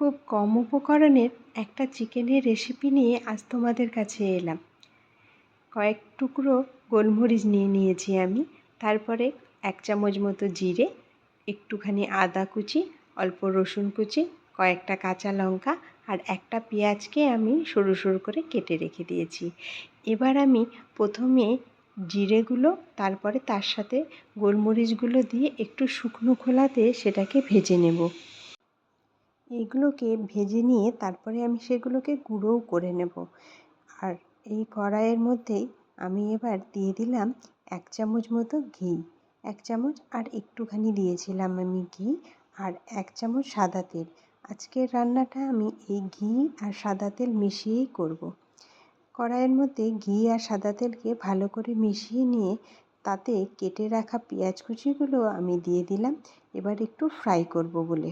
খুব কম উপকরণের একটা চিকেনের রেসিপি নিয়ে আজ তোমাদের কাছে এলাম। কয়েক টুকরো গোলমরিচ নিয়ে নিয়েছি আমি, তারপরে 1 চামচ মতো জিরে, একটুখানি আদা কুচি, অল্প রসুন কুচি, কয়েকটা কাঁচা লঙ্কা আর একটা পেঁয়াজকে আমি সরু সরু করে কেটে রেখে দিয়েছি। এবার আমি প্রথমে জিরেগুলো, তারপরে তার সাথে গোলমরিচগুলো দিয়ে একটু শুকনো খোলাতে সেটাকে ভেজে নেব। এগুলোকে ভেজে নিয়ে তারপরে আমি সেগুলোকে গুঁড়োও করে নেব। আর এই কড়াইয়ের মধ্যেই আমি এবার দিয়ে দিলাম 1 চামচ মতো ঘি, 1 চামচ আর একটুখানি দিয়েছিলাম আমি ঘি, আর 1 চামচ সাদা তেল। আজকের রান্নাটা আমি এই ঘি আর সাদা তেল মিশিয়েই করব। কড়াইয়ের মধ্যে ঘি আর সাদা তেলকে ভালো করে মিশিয়ে নিয়ে তাতে কেটে রাখা পেঁয়াজ কুচিগুলো আমি দিয়ে দিলাম, এবার একটু ফ্রাই করব বলে।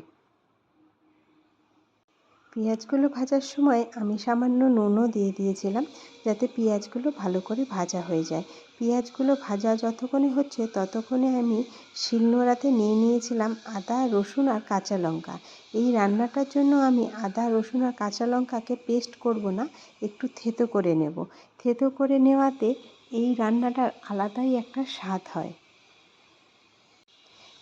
পেঁয়াজগুলো ভাজার সময় আমি সামান্য নুনও দিয়ে দিয়েছিলাম, যাতে পেঁয়াজগুলো ভালো করে ভাজা হয়ে যায়। পেঁয়াজগুলো ভাজা যতক্ষণে হচ্ছে ততক্ষণে আমি শিলনোড়াতে নিয়ে নিয়েছিলাম আদা, রসুন আর কাঁচা লঙ্কা। এই রান্নাটার জন্য আমি আদা, রসুন আর কাঁচা লঙ্কাকে পেস্ট করব না, একটু থেতো করে নেব। থেতো করে নেওয়াতে এই রান্নাটার আলাদাই একটা স্বাদ হয়।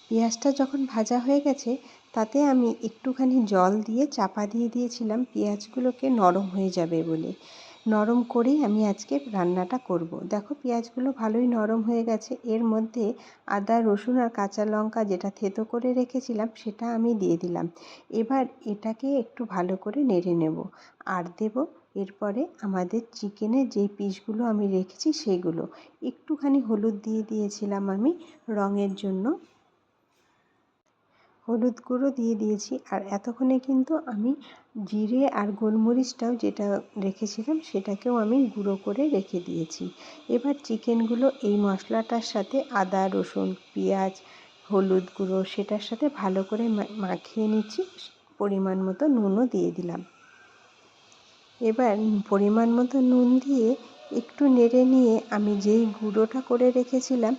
পেঁয়াজটা যখন ভাজা হয়ে গেছে তাতে আমি একটুখানি জল দিয়ে চাপা দিয়ে দিয়েছিলাম পেঁয়াজগুলোকে নরম হয়ে যাবে বলে। নরম করেই আমি আজকে রান্নাটা করব। দেখো পেঁয়াজগুলো ভালোই নরম হয়ে গেছে। এর মধ্যে আদা, রসুন আর কাঁচা লঙ্কা যেটা থেতো করে রেখেছিলাম সেটা আমি দিয়ে দিলাম। এবার এটাকে একটু ভালো করে নেড়ে নেব আর দেব এরপরে আমাদের চিকেনের যেই পিসগুলো আমি রেখেছি সেগুলো। একটুখানি হলুদ দিয়ে দিয়েছিলাম আমি রঙের জন্য, হলুদ গুঁড়ো দিয়ে দিয়েছি। আর এতক্ষণে কিন্তু আমি জিরে আর গোলমরিচটাও যেটা রেখেছিলাম সেটাকেও আমি গুঁড়ো করে রেখে দিয়েছি। এবার চিকেনগুলো এই মশলাটার সাথে আদা, রসুন, পেঁয়াজ, হলুদ গুঁড়ো সেটার সাথে ভালো করে মাখিয়ে নিচ্ছি। পরিমাণ মতো নুনও দিয়ে দিলাম। এবার পরিমাণ মতো নুন দিয়ে একটু নেড়ে নিয়ে আমি যেই গুঁড়োটা করে রেখেছিলাম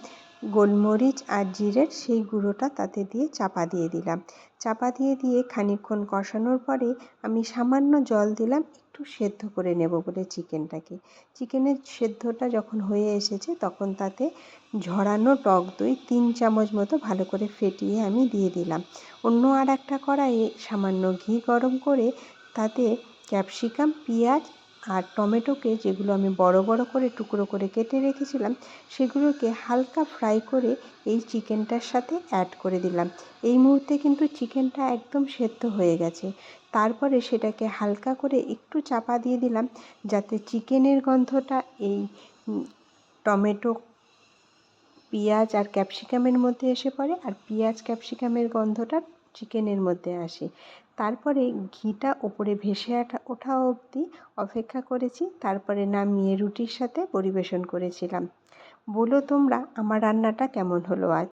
গোলমরিচ আর জিরের, সেই গুঁড়োটা তাতে দিয়ে চাপা দিয়ে দিলাম। চাপা দিয়ে খানিকক্ষণ কষানোর পরে আমি সামান্য জল দিলাম একটু সেদ্ধ করে নেব বলে চিকেনটাকে। চিকেনের সেদ্ধটা যখন হয়ে এসেছে তখন তাতে ঝরানো টক দই 3 চামচ মতো ভালো করে ফেটিয়ে আমি দিয়ে দিলাম। অন্য আর একটা কড়াইয়ে সামান্য ঘি গরম করে তাতে ক্যাপসিকাম, পেঁয়াজ আর টমেটোকে, যেগুলো আমি বড় বড় করে টুকরো করে কেটে রেখেছিলাম, সেগুলোকে হালকা ফ্রাই করে এই চিকেনটার সাথে অ্যাড করে দিলাম। এই মুহূর্তে কিন্তু চিকেনটা একদম সেদ্ধ হয়ে গেছে। তারপরে সেটাকে হালকা করে একটু চাপা দিয়ে দিলাম, যাতে চিকেনের গন্ধটা এই টমেটো, পেঁয়াজ আর ক্যাপসিকামের মধ্যে এসে পড়ে আর পেঁয়াজ ক্যাপসিকামের গন্ধটা চিকেনের মধ্যে আসে। তারপরে ঘিটা ওপরে ভেসে ওঠা অবধি অপেক্ষা করেছি, তারপরে নামিয়ে রুটির সাথে পরিবেশন করেছিলাম। বলো তোমরা আমার রান্নাটা কেমন হলো আজ।